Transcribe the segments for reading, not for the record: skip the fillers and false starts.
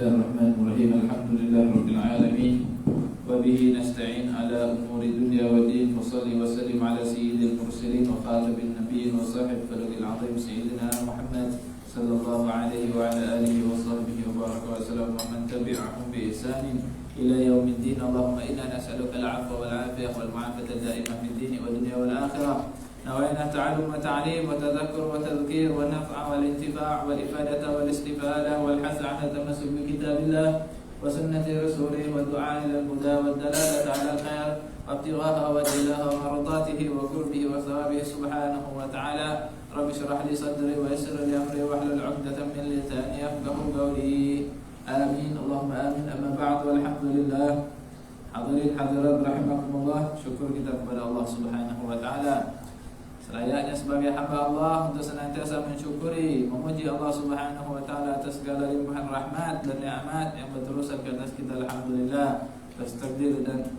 Bismillahirrahmanirrahim. Alhamdulillahirabbil alamin. Wa bihi nasta'in ala umuri dunya wa din. Wa shalli wa sallim ala sayyidil mursalin wa khatamin nabiyyin wa sahib falil azim sayyidina Muhammad sallallahu alaihi wa ala alihi wa sahbihi wa baraka wa sallam wa man tabi'ahum bi ihsanin ila yaumiddin. Allahumma inna nas'aluka al-'afwa wal 'afiyah wal mu'afata da'imah fid din wa dunya wal akhirah. نوينا التعلم والتعليم والتذكر والتذكير والنفع والانتفاع والإفادة والاستفادة والحث على التمسك بكتاب الله وسنة رسوله والدعاء إلى الهدى والدلالة على الخير وابتغاء وجه الله ومرضاته وقربه وثوابه سبحانه وتعالى. رب اشرح لي صدري ويسر لي أمري واحلل عقدة من لساني يفقهوا قولي. آمين اللهم آمين. أما بعد والحمد لله. Hadirin hadirat rahimakumullah, syukur kita kepada Allah Subhanahu wa taala. Selayaknya sebagai hamba Allah untuk senantiasa mensyukuri, memuji Allah Subhanahu wa taala atas segala limpahan rahmat dan nikmat yang berterusan ke atas kita. Alhamdulillah, atas takdir dan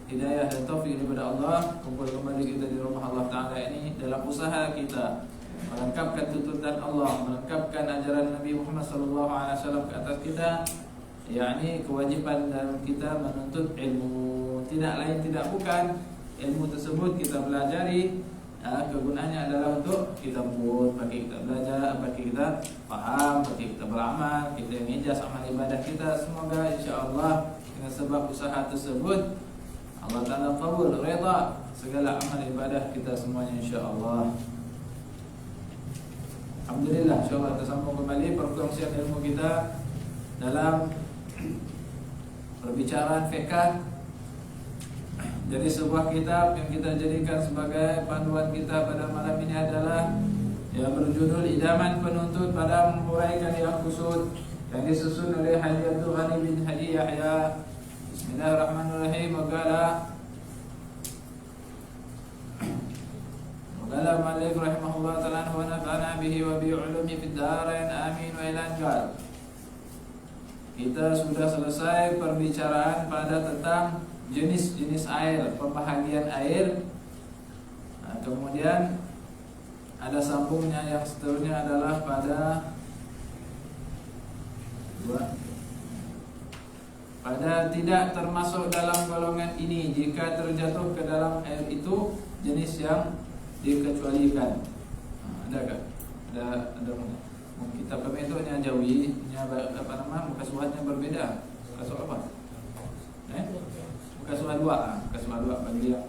hidayah dan taufik daripada Allah, kumpul kembali kita di rumah Allah taala ini dalam usaha kita melengkapkan tuntutan Allah, melengkapkan ajaran Nabi Muhammad sallallahu alaihi wasallam ke atas kita, yakni kewajiban dalam kita menuntut ilmu. Tidak lain tidak bukan ilmu tersebut kita pelajari, kegunaannya adalah untuk kita buat, bagi kita belajar, bagi kita faham, bagi kita beramal, kita mengijaz amal ibadah kita. Semoga insya-Allah dengan sebab usaha tersebut Allah Taala qabul, redha segala amal ibadah kita semuanya insya-Allah. Alhamdulillah, insya-Allah kita sambung kembali perkongsian ilmu kita dalam perbicaraan fiqh. Jadi sebuah kitab yang kita jadikan sebagai panduan kita pada malam ini adalah yang berjudul Idaman Penuntut pada Menghuraikan Al-Qusud, yang disusun oleh Haji Abdul Ghani bin Haji Yahya. Bismillahirrahmanirrahim. Waqala Malik rahimahullah ta'ala wa nafa'ana bihi wa bi ulumi fid darain amin wa ila anqal. Kita sudah selesai perbicaraan pada tentang jenis-jenis air, pembahagian air. Kemudian ada sambungnya yang seterusnya adalah pada tidak termasuk dalam golongan ini jika terjatuh ke dalam air itu jenis yang dikecualikan. Adakah? Ada kitab kami itu Jawi, muka suratnya berbeda. Muka surat apa? Muka surat 2 bagi yang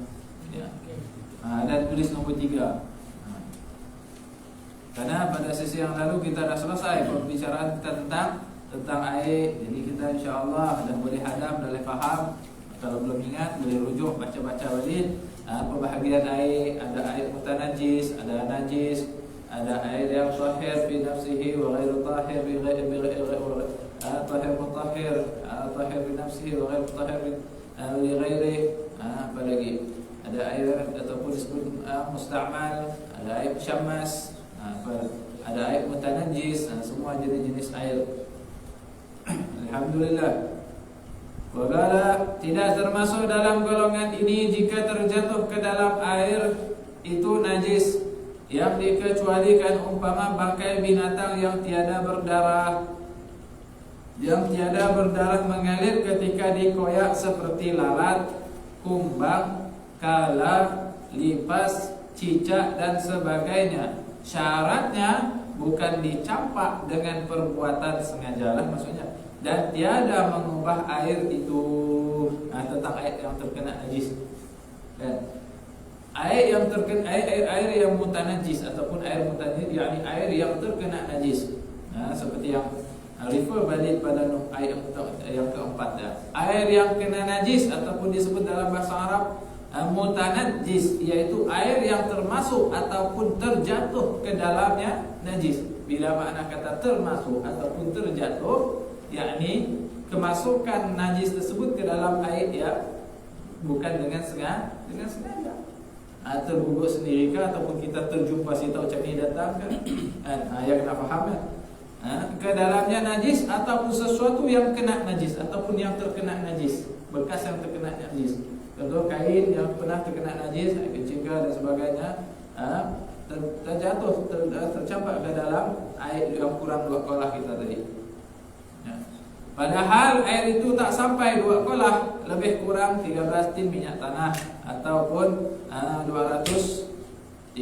ya. Ada tulis nombor 3. Karena pada sesi yang lalu kita dah selesai pembicaraan kita tentang air. Jadi kita insya-Allah dah boleh hadam, dah boleh faham. Kalau belum ingat boleh rujuk baca-baca balik pembahagian air. Ada air mutanajis, ada najis, ada air yang tahir fi nafsihi wa ghairu tahir bi ghairi tahir mutahhir, tahir bi nafsihi wa ghairu tahir li ghairi. Apa lagi? Ada air ataupun disebut musta'mal, ada air syammas, ada air mutanajis, semua jenis-jenis air. Alhamdulillah. Waqala tidak termasuk dalam golongan ini jika terjatuh ke dalam air itu najis yang dikecualikan umpama bangkai binatang yang tiada berdarah, mengalir ketika dikoyak seperti lalat, kumbang, kala, lipas, cicak dan sebagainya. Syaratnya bukan dicampak dengan perbuatan sengaja maksudnya, dan tiada mengubah air itu. Tentang air yang terkena najis. Dan air yang terkena air yang mutanajis ataupun air mutanajis, yakni air yang terkena najis. Seperti yang refer balik pada ayat yang keempat ya. Air yang kena najis ataupun disebut dalam bahasa Arab mutanajis, yaitu air yang termasuk ataupun terjatuh ke dalamnya najis. Bila makna kata termasuk ataupun terjatuh, yakni kemasukan najis tersebut ke dalam air ya, bukan dengan sengaja. Terbubuk sendiri kah ataupun kita terjumpa si tahu cak ni datang kan? Ya kena faham kan? Ke dalamnya najis ataupun sesuatu yang kena najis ataupun yang terkena najis, bekas yang terkena najis. Contoh kain yang pernah terkena najis, air kecingga dan sebagainya, terjatuh tercampak ke dalam air yang kurang 2 kolah kita tadi. Padahal air itu tak sampai 2 kolah, lebih kurang 13 tin minyak tanah ataupun 230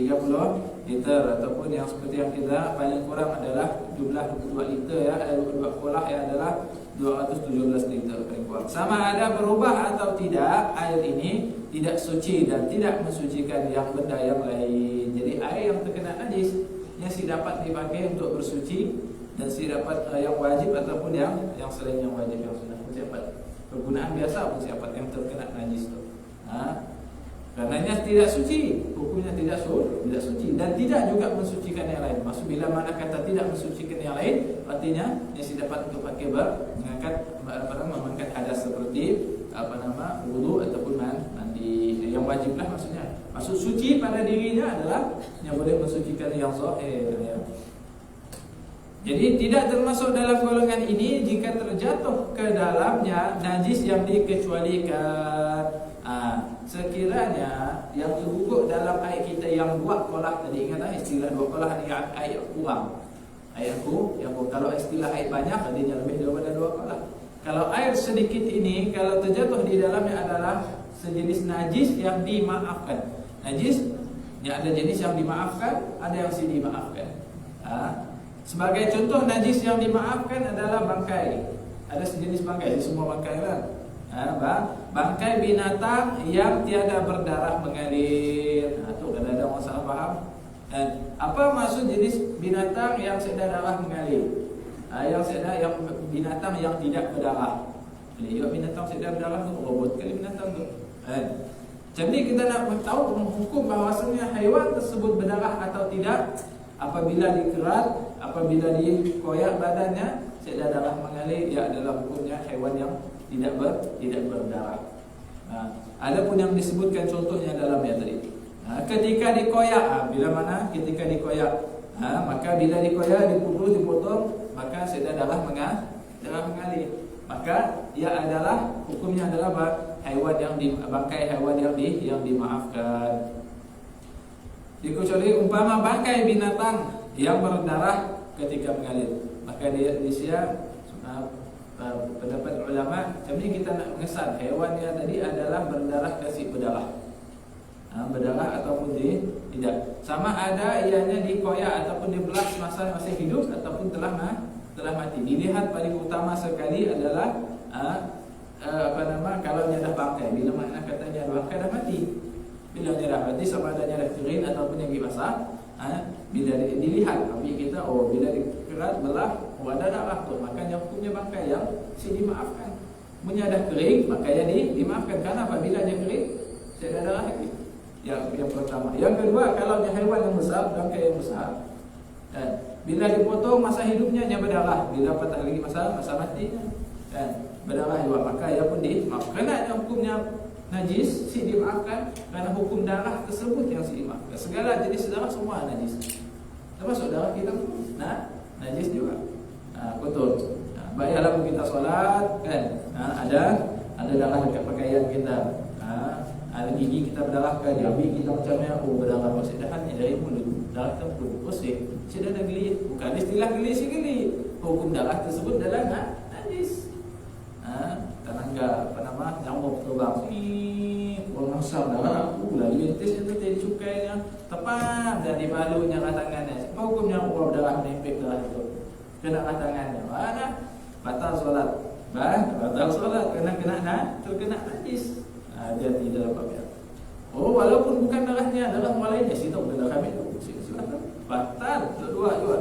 liter, ataupun yang seperti yang kita paling kurang adalah jumlah 22 liter ya, ada 22 kolah yang adalah 217 liter paling kurang. Sama ada berubah atau tidak, air ini tidak suci dan tidak mensucikan yang benda yang lain. Jadi air yang terkena najis yang dapat dipakai untuk bersuci dan dapat yang wajib ataupun yang selain yang wajib yang sunnah dapat penggunaan biasa pun dapat yang terkena najis itu. Karenanya tidak suci, hukumnya tidak suci dan tidak juga mensucikan yang lain. Maksud bila mana kata tidak mensucikan yang lain, artinya yang dapat untuk pakai mengangkat hadas seperti wudu ataupun mandi yang wajiblah maksudnya. Maksud suci pada dirinya adalah yang boleh mensucikan yang zahir ya. Jadi tidak termasuk dalam golongan ini jika terjatuh ke dalamnya najis yang dikecualikan. Sekiranya yang terguguk dalam air kita yang 2 kolah tadi, ingat istilah 2 kolah ni air kurang. Air yang kalau istilah air banyak artinya lebih daripada 2 kolah. Kalau air sedikit ini kalau terjatuh di dalamnya adalah sejenis najis yang dimaafkan. Najis ya, ada jenis yang dimaafkan, ada yang dimaafkan. Sebagai contoh najis yang dimaafkan adalah bangkai. Ada sejenis bangkai, semua bangkai kan. Bangkai binatang yang tiada berdarah mengalir. Itu kadang-kadang orang salah faham. Apa maksud jenis binatang yang tidak darah mengalir? Yang binatang yang tidak berdarah. Jadi binatang tidak berdarah itu robot kali binatang tu. Jadi kita nak tahu menghukum bahawasanya haiwan tersebut berdarah atau tidak apabila dikerat, apabila dikoyak badannya tidak darah mengalir, ia adalah hukumnya haiwan yang tidak berdarah. Adapun yang disebutkan contohnya dalam ayat tadi. Ketika dikoyak, bila mana ketika dikoyak, maka bila dikoyak, dipukul, dipotong, maka tidak darah mengalir. Maka ia adalah hukumnya adalah haiwan yang bangkai haiwan yang dimaafkan. Dikecuali umpama bangkai binatang yang berdarah ketika mengalir, maka dia pendapat ulama, jadi kita nak mengesan haiwan yang tadi adalah berdarah kasih berdarah. Berdarah ataupun tidak. Sama ada ianya dikoyak ataupun dibelah semasa masih hidup ataupun telah mati. Dilihat paling utama sekali adalah kalau dia dah bangkai. Bila mana katanya bangkai dah mati. Bila dia dah mati sama ada dia dah kering ataupun yang basah. Bila dilihat kami kita bila dikerat belah ada darah tu, makanya hukumnya bangkai yang dimaafkan. Punya dah kering, maka dia dimaafkan. Karena apabila dia kering, tidak ada darah lagi. Yang pertama. Yang kedua, kalau dia haiwan yang besar, bangkai yang besar, bila dipotong masa hidupnya dia berdarah, bila patah lagi masa matinya, berdarah juga, maka ia pun dimaafkan. Kerana hukumnya najis dimaafkan kerana hukum darah tersebut yang dimaafkan. Segala jenis darah semua najis. Termasuk darah kita pun najis juga. Kotor. Bayarlah kita solat kan. Ada darah dekat pakaian kita. Ada gigi kita berdarah kan. Habis kita macamnya berdarah maksudnya dari mulut. Darah tersebut bersih. Sudah ada geli. Bukan istilah geli. Hukum darah tersebut adalah najis. Tanangga nyamuk terbang. Orang asam darah. Lalu lintas itu tadi cukainya tepat dan dibalunya tangannya. Apa hukumnya orang berdarah menempel darah itu? Kena tangannya. Mana? Batal solat. Batal solat kerana terkena najis. Dia tidak apa-apa. Walaupun bukan darahnya, darah orang lainnya, situ bukan darah kami itu. Silakan. Batal kedua juga.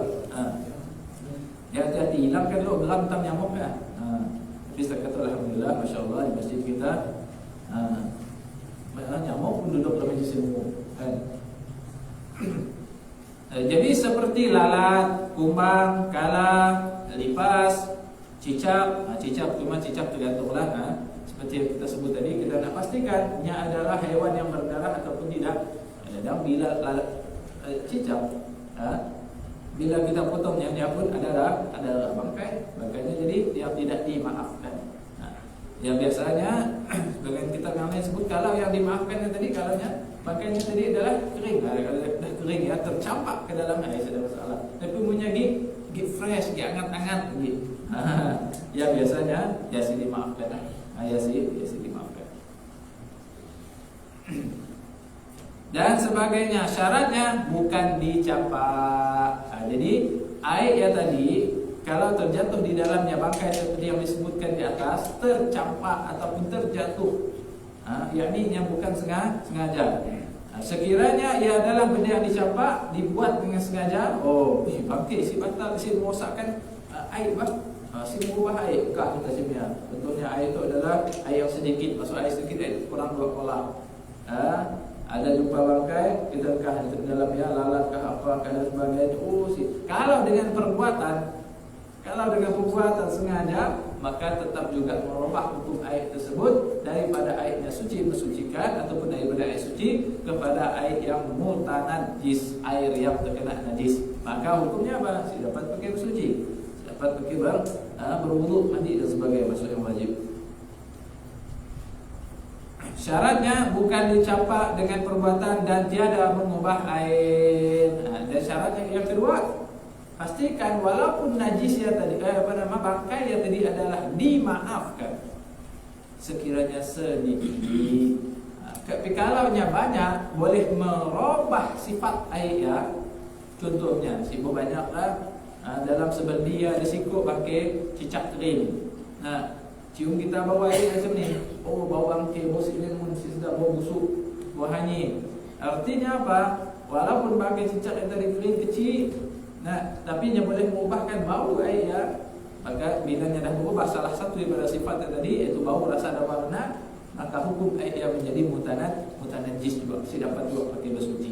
Hati-hati hilangkan dulu geram nyamuk ya. Tapi kata alhamdulillah, masya-Allah di masjid kita nyamuk pun duduk dalam majlis ilmu. Jadi seperti lalat, kumbang, kala, lipas, cicak. Cicak tergantunglah. Seperti yang kita sebut tadi, kita nak pastikan ia adalah haiwan yang berdarah ataupun tidak. Dan bila lalat, cicak, bila kita potongnya dia pun ada bangkainya, jadi dia tidak dimaafkan. Yang biasanya dengan kita yang lain sebut kalau yang dimaafkan yang tadi kalaunya bangkainya tadi adalah kering. Kalau dah kering ya tercampak ke dalam air, tidak masalah. Tapi punya gig fresh, hangat-hangat Ya biasanya ya sih dimaafkan. Ya sih dimaafkan. Dan sebagainya, syaratnya bukan dicampak. Jadi air ya tadi kalau terjatuh di dalamnya bangkai seperti yang disebutkan di atas, tercampak ataupun terjatuh, yakni yang bukan sengaja. Sekiranya ia adalah benda yang dicampak dibuat dengan sengaja, bangkai si batal si merosakkan air bah, si mengubah air kah kita sebenarnya. Bentuknya air itu adalah air yang sedikit, masuk air sedikit air kurang 2 kolam. Ada jumpa bangkai, kita kah di dalamnya lalat kah apa kah dan sebagainya. Kalau dengan perbuatan sengaja, maka tetap juga merubah hukum air tersebut daripada airnya suci mensucikan ataupun daripada air suci kepada air yang mutanajis, air yang terkena najis. Maka hukumnya apa? Si dapat pakai bersuci, dapat pakai berwudu, mandi dan sebagainya, masuk yang wajib. Syaratnya bukan dicampak dengan perbuatan dan tiada mengubah air. Dan syarat yang kedua, pastikan walaupun najis ya tadi bangkai ya tadi adalah dimaafkan sekiranya sedikit. Tapi kalaunya banyak boleh merubah sifat air ya. Contohnya siapa banyaklah dalam sebelia ada sikut pakai cicak kering. Cium kita bawa air macam ni. Bau bangkai, bau silemun, sedap, bau busuk, bau hanyir. Artinya apa? Walaupun bangkai cicak yang tadi kering kecil, tapi dia boleh mengubahkan bau air ya. Maka bila dia dah berubah salah satu daripada sifat tadi, iaitu bau, rasa dan warna, maka hukum air yang menjadi mutanajis juga. Mesti dapat juga pakai bersuci.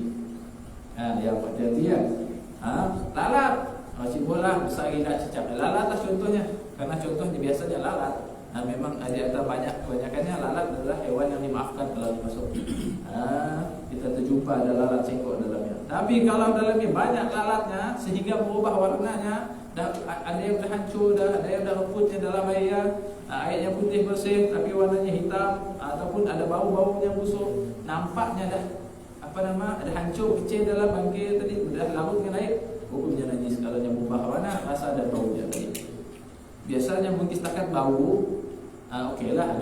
Yang perhatian. Lalat. Cibolah besar gila cicak. Lalat lah contohnya. Karena contohnya biasanya lalat. Memang ada kebanyakannya lalat adalah hewan yang dimaafkan kalau dimasuk. Kita terjumpa ada lalat singkok dalamnya. Tapi kalau dalamnya banyak lalatnya sehingga merubah warnanya, ada yang dah hancur dah, ada yang dah reputnya dalam air, airnya putih bersih tapi warnanya hitam, ataupun ada bau-baunya busuk, nampaknya dah ada hancur kecil dalam bangkai tadi, dah larut dengan air, hukumnya najis kalau yang berubah warna, rasa dan baunya tadi. Biasanya mungkin setakat bau, okeylah,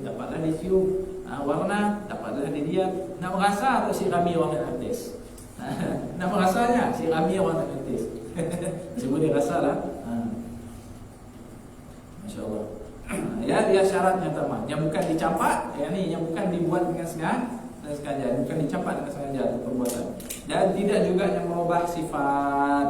dapatlah dicium, warna dapatlah dilihat, nak merasa atau sirami warna artis. Nak merasanya sirami warna artis. Semua dia rasalah. Masya-Allah. Ya syaratnya teman, yang bukan dicampak, yang bukan dibuat dengan sengaja, bukan dicampak dengan sengaja atau perbuatan. Dan tidak juga yang merubah sifat,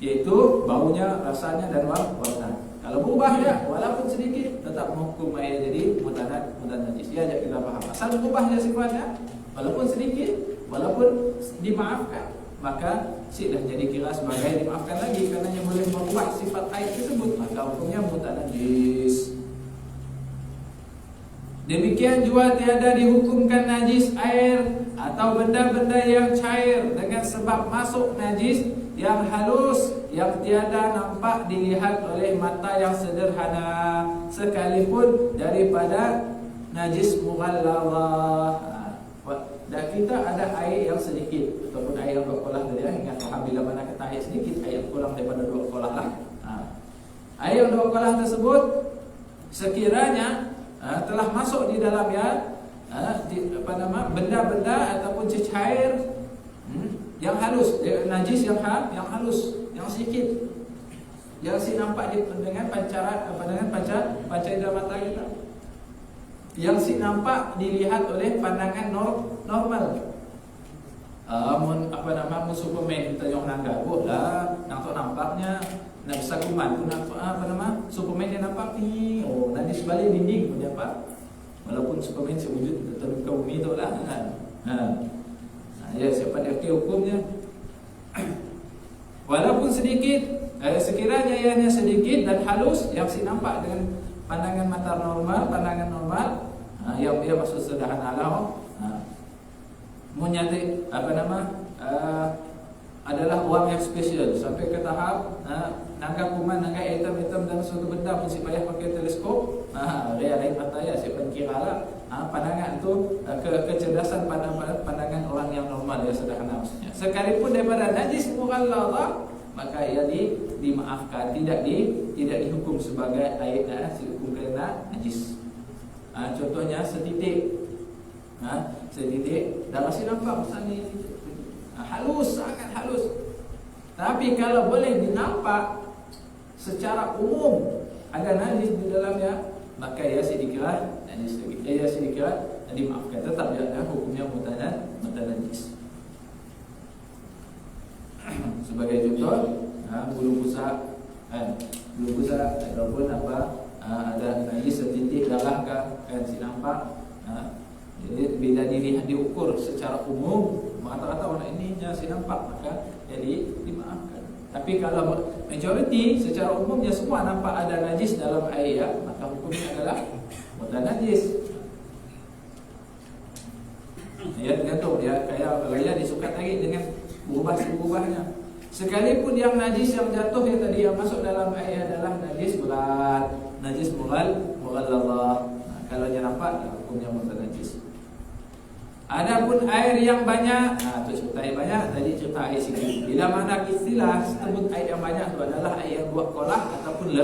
yaitu baunya, rasanya dan warna. Kalau berubah ya, walaupun sedikit, tetap menghukum air jadi mutanajis. Ya, kita paham. Asal berubahnya sifatnya, walaupun sedikit, walaupun dimaafkan, maka dah jadi kira sebagai dimaafkan lagi, karena yang boleh merubah sifat air tersebut, maka hukumnya mutanajis. Demikian juga tiada dihukumkan najis air atau benda-benda yang cair dengan sebab masuk najis yang halus yang tiada nampak dilihat oleh mata yang sederhana, sekalipun daripada najis mughalladhah. Dan kita ada air yang sedikit ataupun air yang berkolah dari ingat faham bila mana kata air sedikit, air kurang daripada 2 kolah lah. Air yang 2 kolah tersebut sekiranya telah masuk di dalamnya benda-benda ataupun cecair yang halus, najis yang halus, yang sedikit, yang nampak dengan panca indera mata kita, yang nampak dilihat oleh pandangan normal. Superman kita yang nangga, lah, nampaknya nak besar kuman pun Superman dia nampak ni, nanti sebalik dinding pun dia nampak. Walaupun Superman sewujud terbuka bumi tu lah. Ya, siapa dia hukumnya? Walaupun sedikit, sekiranya ianya sedikit dan halus, yang nampak dengan pandangan mata normal, yang dia maksud sederhana lah. Menyati adalah orang yang spesial sampai ke tahap nangga kuman, nangga hitam dan suatu benda pun si payah pakai teleskop. Dia lain mata ya, siapa kira lah. Pandangan tu kecerdasan pandangan orang yang normal ya, sederhana maksudnya. Sekalipun daripada najis mughalladhah, maka ia dimaafkan, tidak dihukum sebagai aib, dihukum kerana najis. Contohnya setitik, setitik dah masih nampak ni, halus, sangat halus. Tapi kalau boleh dinampak secara umum ada najis di dalamnya, maka ia sedikit najis lagi. Ia sedikit dimaafkan, tetap dia hukumnya mutanajis. Sebagai contoh, bulu busa, ataupun ada najis setitik darah kan si nampak. Jadi bila dilihat diukur secara umum, rata-rata orang ini si nampak, maka jadi dimaafkan. Tapi kalau majoriti secara umumnya semua nampak ada najis dalam air, maka hukumnya adalah mutanajis. Ya tergantung dia kayak kalau dia disukat lagi dengan berubah-ubahnya. Sekalipun yang najis yang jatuh yang tadi yang masuk dalam air adalah najis berat, najis mughalladhah. Kalau dia nampak, hukumnya mutanajis. Adapun air yang banyak, tu cerita air banyak, tadi cerita air sikit. Bila mana istilah sebut air yang banyak itu adalah air yang 2 kolah ataupun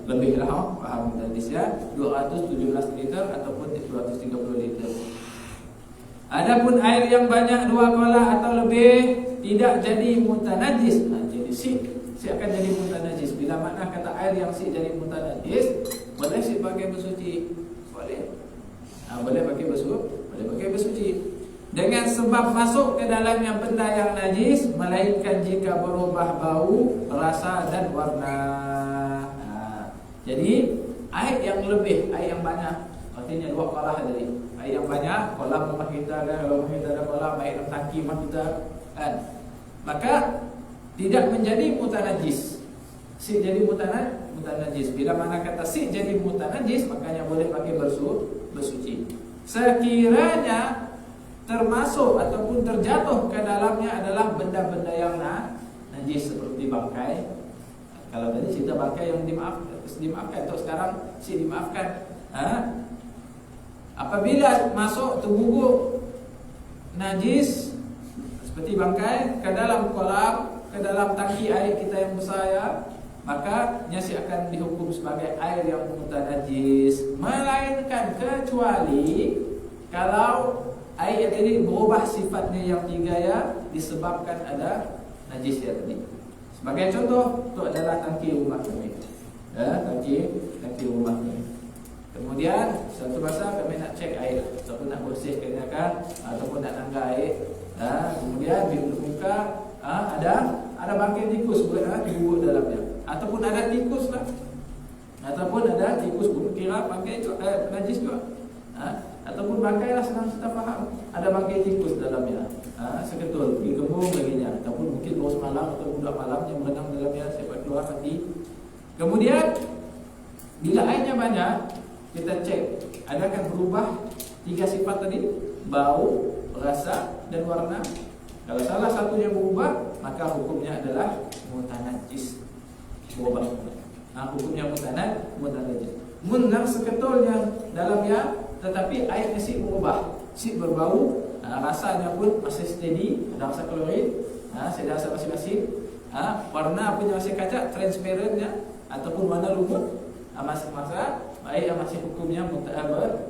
lebih lah, faham najis ya, 217 liter ataupun 230 liter. Adapun air yang banyak 2 kolah atau lebih tidak jadi mutanajis. Jadi si akan jadi mutanajis. Bila mana kata air yang si jadi mutanajis, boleh si pakai bersuci, boleh. Boleh pakai bersuci. Dengan sebab masuk ke dalamnya benda yang najis, melainkan jika berubah bau, rasa dan warna. Jadi air yang lebih, air yang banyak, artinya 2 kolah tadi. Air yang banyak, kolam rumah kita kan, kalau rumah kita ada kolam, air dalam tangki rumah kita kan, maka tidak menjadi mutanajis. Si jadi mutanajis. Bila mana kata si jadi mutanajis, makanya boleh pakai bersuci. Sekiranya termasuk ataupun terjatuh ke dalamnya adalah benda-benda yang najis seperti bangkai. Kalau tadi cerita bangkai yang dimaafkan, untuk sekarang si dimaafkan. Apabila masuk terguguk najis seperti bangkai ke dalam kolam, ke dalam tangki air kita yang besar ya, maka nyasi akan dihukum sebagai air yang mutanajis, melainkan kecuali kalau air yang tadi berubah sifatnya yang 3 ya, disebabkan ada najis ya tadi. Sebagai contoh, itu adalah tangki rumah kami. Tangki rumah kami. Kemudian satu masa kami nak cek air, ataupun nak bersihkan kan, ataupun nak nangga air. Kemudian di muka ada bangkai tikus terguguk dalamnya, ataupun ada tikus lah, ataupun ada tikus pun kira bangkai itu najis juga. Ataupun bangkai lah, senang kita faham, ada bangkai tikus dalamnya. Seketul pergi kembung baginya, ataupun mungkin baru semalam atau budak malam yang berenang dalamnya, siapa keluar mati. Kemudian bila airnya banyak, kita cek adakah berubah 3 sifat tadi, bau, rasa dan warna. Kalau salah satunya berubah, maka hukumnya adalah mutanajis. Berubah. Hukumnya mutanajis. Munar seketulnya dalamnya, tetapi airnya si berubah, si berbau, rasanya pun masih steady, ada rasa klorid, ada rasa masing-masing. Warna punya masih kaca transparentnya ataupun warna lumut, masa air yang masih hukumnya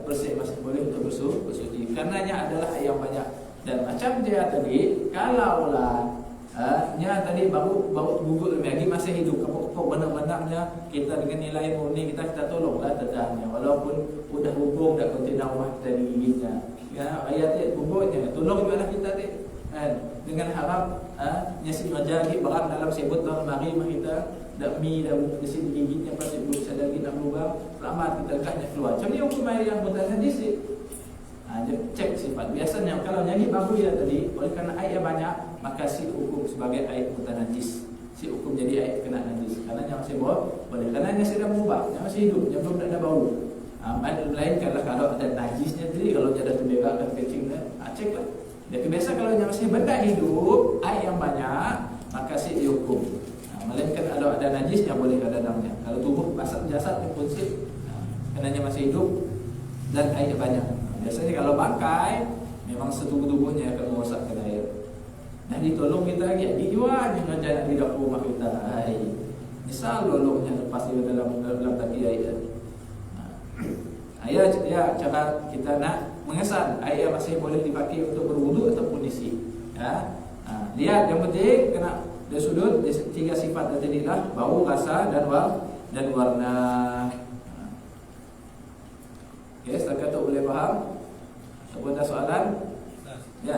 bersih, masih boleh untuk bersuci. Karenanya adalah air yang banyak. Dan macam dia tadi, kalaulah tadi baru gugur lagi masih hidup, kepok-kepok benar-benarnya, kita dengan nilai murni kita tolonglah tetangga, walaupun udah hubung dah kontainer rumah kita digigitnya. Ayat hubungnya tolong juga lah kita dengan harap nyasi menjadi barang dalam sebut dalam mari kita dak mi dan mesti digigitnya pasti belum bisa lagi nak berubah, selamat kita dekatnya keluar. Macam ni hukum air yang mutanajis. Cek sifat. Biasanya kalau nyanyi bagus ya tadi, oleh kerana air banyak, maka si hukum sebagai air mutanajis. Si hukum jadi air kena najis. Karena yang masih boleh, karena yang sudah berubah, yang masih hidup, yang belum ada bau. Melainkanlah kalau ada najisnya tadi, kalau ada terberak dan kecingnya, ceklah. Jadi biasa kalau yang masih benda hidup, air yang banyak, maka si dihukum. Melainkan kalau ada najisnya boleh ada dalamnya. Kalau tubuh basah jasad pun sih, kerana masih hidup dan air banyak. Biasanya kalau bangkai memang setubuh-tubuhnya akan merosakkan air. Nah ditolong kita lagi, dijual jangan tidak rumah kita. Misal loloknya lepas di dalam kaki air. Ya cara kita nak mengesan air masih boleh dipakai untuk berwudu ataupun isi. Ya. Lihat yang penting kena dari sudut tiga sifat tadi lah, bau, rasa dan warna. Okey, setakat itu boleh faham? Ataupun ada soalan? Ya.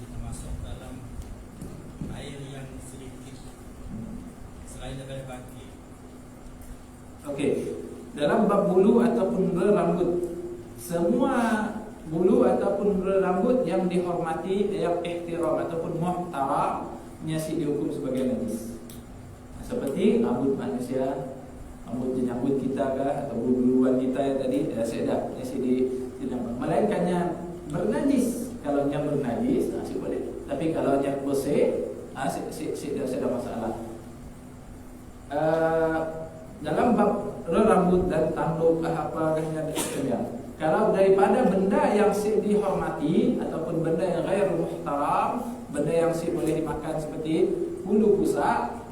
Termasuk dalam air yang sedikit selain daripada baki. Okey. Dalam bab bulu ataupun rambut, semua bulu ataupun rambut yang dihormati, yang ihtiram ataupun muhtaram nyasi dihukum sebagai najis. Seperti rambut manusia, rambut janggut kita kah, atau bulu-buluan kita yang tadi sedap nyasi dinampak. Melainkannya bernajis. Kalau yang bernajis, masih boleh. Tapi kalau yang bersih, tidak masalah. Dalam bab rambut dan tanduk apa yang kalau daripada benda yang dihormati ataupun benda yang ghair muhtaram, benda yang boleh dimakan seperti bulu pusat,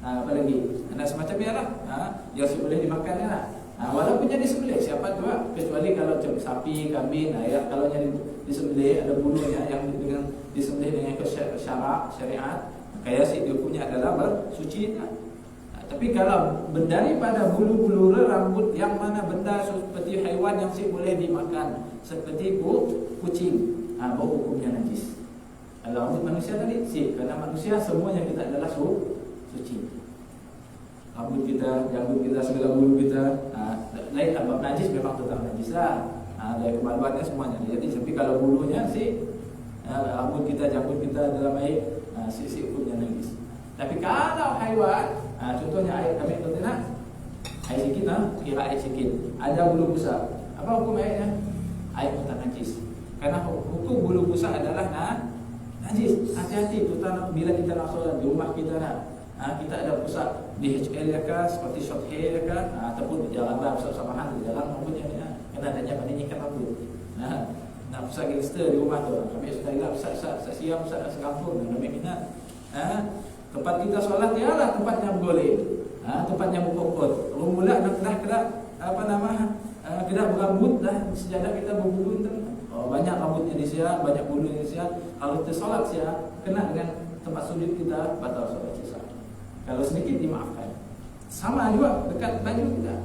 apa lagi? Ada semacam ni lah, yang boleh dimakan lah. Walaupun jadi disembelih, siapa tu kecuali kalau sapi, kambing, kalau yang disembelih ada bulunya yang dengan disembelih dengan syariat, kaya dia punya adalah bersuci. Tapi kalau daripada bulu-bulu rambut yang mana benda seperti haiwan yang boleh dimakan seperti kucing, baru hukumnya najis. Kalau rambut manusia tadi kerana manusia semuanya kita adalah suci. Rambut kita, janggut kita, segala bulu kita, lain bab najis memang tetap najis lah. Dari kemaluannya semuanya. Jadi tapi kalau bulunya rambut kita, janggut kita dalam air, hukumnya najis. Tapi kalau haiwan, contohnya air kami nak air sikit kira air sikit. Ada bulu besar. Apa hukum airnya? Air pun tak najis. Karena hukum bulu besar adalah najis. Hati-hati terutama bila kita nak solat di rumah kita kita ada pusat DHL ya seperti short hair ya ataupun di jalan besar samahan di jalan rambutnya kena adanya meninggikan rambut. Nak pusat gangster di rumah tu. Kami sudah hilang pusat siam pusat sekampung dan kami minat. Tempat kita solat ialah tempatnya boleh. Tempatnya berkokot. Mula nak kena berambut dah sejadah kita berbulu tu. Banyak rambutnya di sia, banyak bulunya di sia. Kalau kita solat sia kena dengan tempat sujud kita batal solat kita. Kalau sedikit dimaafkan. Sama juga dekat baju kita.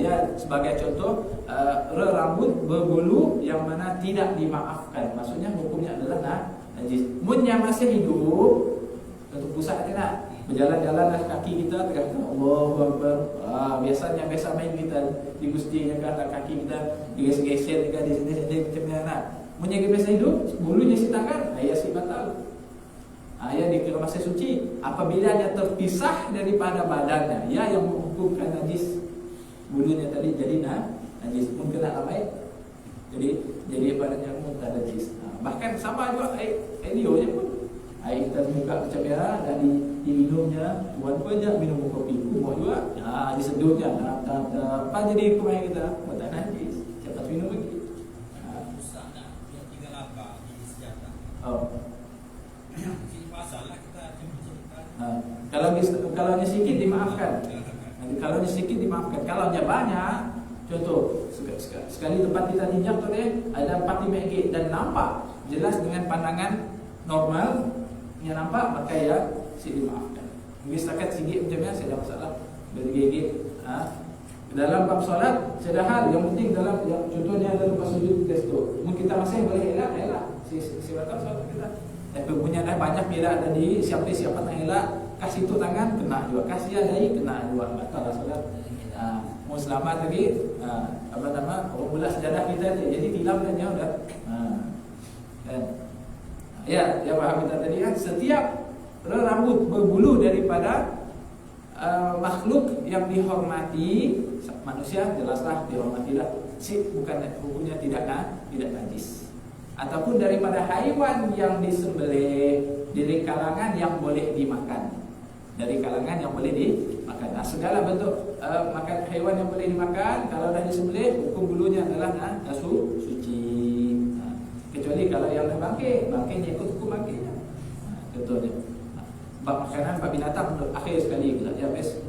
Ya sebagai contoh rambut berbulu yang mana tidak dimaafkan. Maksudnya hukumnya adalah najis. Mun yang masih hidup untuk pusat tidak berjalan-jalanlah kaki kita tegak Allahu Akbar. Biasa main kita di gustinya kan kaki kita digeser-geser dekat di sini macam mana. Mun yang biasa hidup bulunya si tangan ayah si batal. Ia dikira masih suci apabila dia terpisah daripada badannya. Ia yang menghukumkan najis. Bulunya tadi jadi najis pun kena ramai. Jadi badannya pun tak najis. Bahkan sama juga air lionya pun. Air kita buka macam ya dan diminumnya. Tuan pun aja minum kopi kumur juga. Disedutnya. Apa jadi hukum air kita? Tak najis. Cepat minum lagi. Pusat dah yang 38 di senjata. Masalah kita kalau sedikit dimaafkan. Kalau sedikit dimaafkan. Kalau banyak, contoh sekali tempat kita tinjak tu ada 45 ringgit dan nampak jelas dengan pandangan normal yang nampak maka ya dimaafkan. Mungkin setakat sikit macam ni saya ada masalah bergigit. Dalam bab solat sedahal yang penting dalam contohnya dalam pas sujud kita situ. Mungkin kita masih boleh elak si batal solat kita. Tapi punya dah banyak bila ada di siapa nak elak kasih tu tangan kena juga, kasih ada kena juga batal solat. Mau selamat lagi orang mula sejadah kita tu. Jadi tilam dan jauh dah. Ya paham kita tadi kan setiap rambut berbulu daripada makhluk yang dihormati manusia jelaslah dihormatilah. Bukan hukumnya tidak najis. Ataupun daripada haiwan yang disembelih dari kalangan yang boleh dimakan. Dari kalangan yang boleh dimakan. Segala bentuk makan haiwan yang boleh dimakan kalau dah disembelih hukum bulunya adalah suci. bangkainya ikut hukum bangkainya. Contohnya bab makanan, bab binatang akhir sekali lah. Ya bes,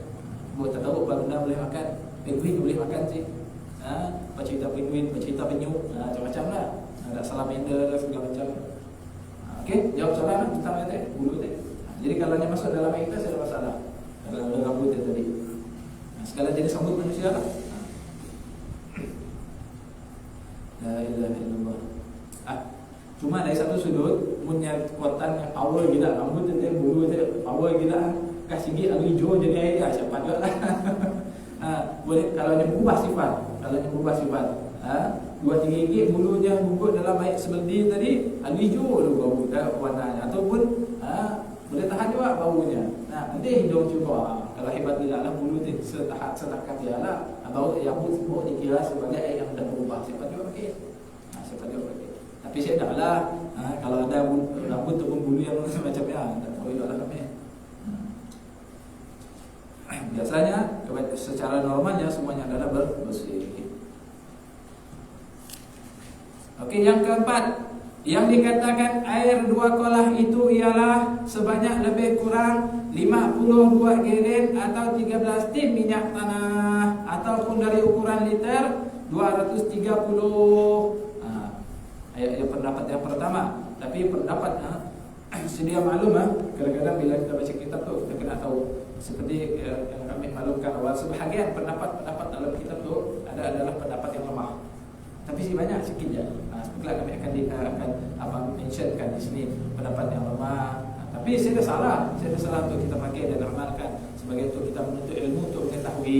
buat tahu bab benda boleh makan, penguin boleh makan sih. Bercerita penguin, bercerita penyu, macam-macam lah. Ada salamander segala macam. Okey, jawab soalan tentang itu bulu tadi. Jadi kalau yang masuk dalam ayat kita saya ada masalah. Kalau rambut tadi. Segala jenis rambut manusia lah. La ilaha illallah. Cuma dari satu sudut punya kekuatan yang power gila, rambut tu bulu tu power gila. Kasih gigi lalu hijau jadi air siapa juga lah. Boleh kalau dia berubah sifat. Dua tiga gigi bulunya gugut dalam air sebeldi tadi, lalu hijau tu bau warnanya ataupun boleh tahan juga baunya. Nanti hidung juga. Kalau hebat gila lah bulu tu setakat dia lah. Bau yang bau dikira sebagai air yang dah berubah. Siapa juga pakai. Tapi saya dah lah. Kalau ada rambut ataupun bulu yang macamnya, tak tahu juga lah kami. Biasanya secara normalnya semuanya adalah bersih. Okey, yang keempat, yang dikatakan air 2 kolah itu ialah sebanyak lebih kurang 52 gallon atau 13 tin minyak tanah ataupun dari ukuran liter 230. Ayat pendapat yang pertama. Tapi pendapat sedia maklum kadang-kadang bila kita baca kitab tu kita kena tahu seperti yang kami maklumkan awal, sebahagian pendapat dalam kitab tu adalah pendapat yang lemah. Tapi banyak sikit je. Sepertilah kami akan mentionkan di sini pendapat yang lemah. Tapi saya salah untuk kita pakai dan amalkan sebagai untuk kita menuntut ilmu untuk mengetahui.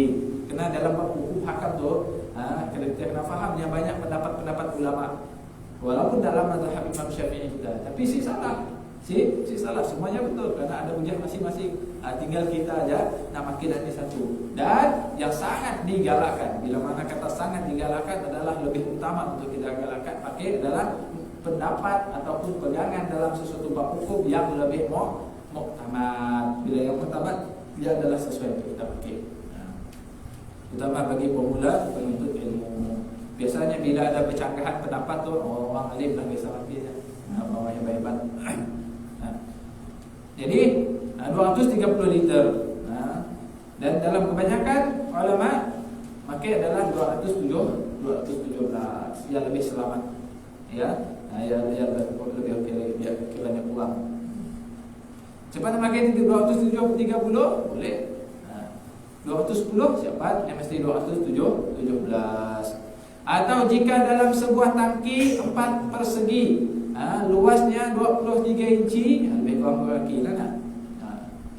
Kerana dalam buku hakam tu kita kena faham yang banyak pendapat ulama. Walaupun dalam mazhab Imam Syafi'i kita, tapi si salah. Semuanya betul kerana ada hujah masing-masing. Tinggal kita aja nak makin ini satu. Dan yang sangat digalakkan, bila mana kata sangat digalakkan adalah lebih utama untuk kita galakkan pakai adalah pendapat ataupun pegangan dalam sesuatu bab hukum yang lebih muktamad. Bila yang muktamad dia adalah sesuai untuk kita pakai. Terutama bagi pemula penuntut ilmu. Biasanya bila ada percanggahan pendapat tu orang alim dah biasa pakai orang yang hebat. Jadi 230 liter. Dan dalam kebanyakan ulama pakai adalah 217 yang lebih selamat. Yang lebih kiranya kurang. Cepat pakai 230 boleh. 210 siapa? Yang mesti 217. Atau jika dalam sebuah tangki 4 persegi, luasnya 23 inci, lebih kurang kaki lah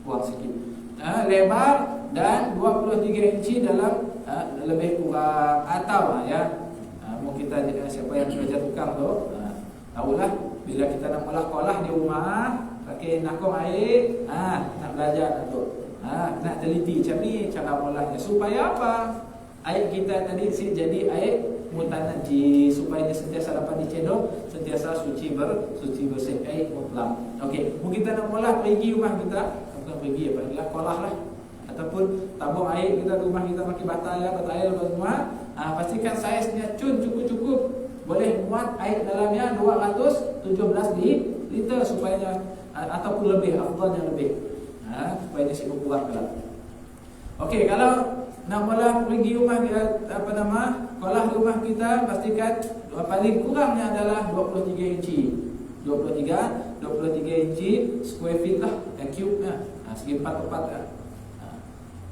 kurang sikit. Lebar dan 23 inci dalam lebih kurang. Atau mau kita siapa yang kerja tukang tu, tahulah bila kita nak kolah di rumah pakai nakong air, nak belajar tu, nak teliti macam ni cara molahnya supaya apa? Air kita tadi jadi air mutan najis supaya dia sentiasa dapat dicedok, sentiasa suci bersih air mutlak. Okey, mungkin kita nak molah pergi rumah kita, bukan pergi apabila kolah lah ataupun tabung air kita rumah kita pakai bata air semua, pastikan saiznya cukup boleh muat air dalamnya 217 liter supaya ataupun lebih, afdalnya lebih. Supaya dia sibuk kurang lah. Okey, kalau nak mula pergi rumah kolah rumah kita, pastikan paling kurangnya adalah 23 inci. 23 inci square feet lah, cube segi 4 lah.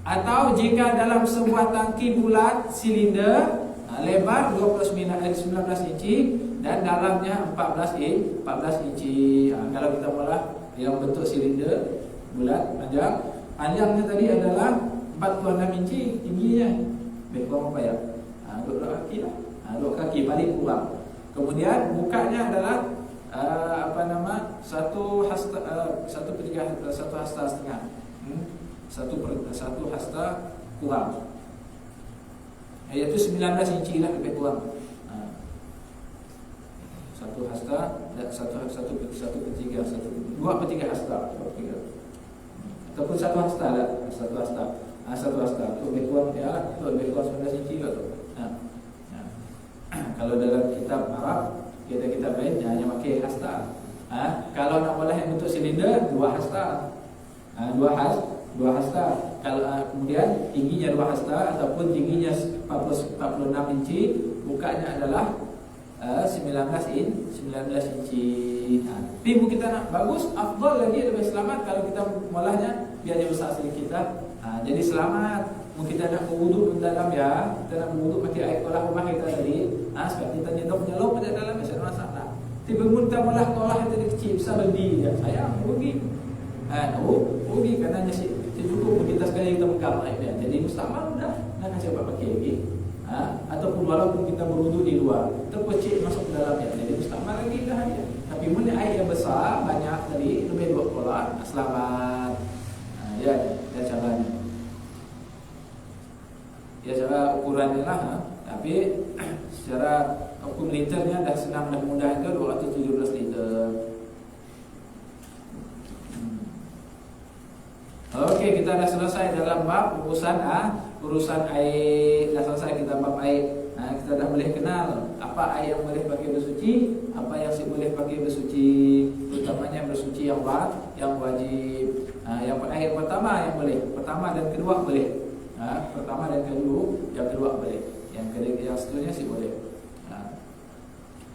Atau jika dalam sebuah tangki bulat silinder, lebar 19 inci dan dalamnya 14 inci. Kalau kita mula yang bentuk silinder bulat panjangnya tadi adalah 46 inci tingginya. Lebih kurang apa ya? 2 kaki lah. 2 kaki paling kurang. Kemudian bukanya adalah satu hasta setengah. Satu hasta kurang. Iaitu 19 inci lah lebih kurang. Satu hasta dan satu per tiga hasta. Ataupun satu hasta lah. Satu hasta tu lebih kurang lebih kurang 19 inci lah tu. Kalau dalam kitab Arab kita main hanya pakai hasta. Kalau nak bola yang bentuk silinder 2 hasta. 2 hasta. Kalau kemudian tingginya 2 hasta ataupun tingginya 46 inci, bukanya adalah 19 inci. Tapi kita nak bagus, afdal lagi, lebih selamat kalau kita molahnya biar dia besar sedikit lah. Jadi selamat. Kita nak berwuduk dalam ya, kita nak berwuduk pakai air kolah rumah kita tadi. Sebab kita nyelop pada dalam tak ada masalah. Tiba kita molah kolah yang tadi kecil besar lebih ya. Sayang rugi. Rugi kerana si cukup kita sekali kita pegang air dia. Jadi mustahil dah nak kasih apa pakai lagi. Ataupun walaupun kita berwuduk di luar, terpecik masuk ke dalamnya. Jadi mustahil lagi dah ya. Tapi mana air yang besar banyak tadi lebih 2 kolah, selamat. Ya caranya. Ya cara ukurannya lah, tapi secara hukum liternya dah senang dan mudah itu 217 liter. Okey, kita dah selesai dalam bab urusan air. Dah selesai kita bab air. Kita dah boleh kenal apa air yang boleh pakai bersuci, apa yang boleh pakai bersuci, terutamanya bersuci yang wajib. Yang air pertama yang boleh, pertama dan kedua boleh. Pertama dan yang kedua boleh. Yang seterusnya sih boleh.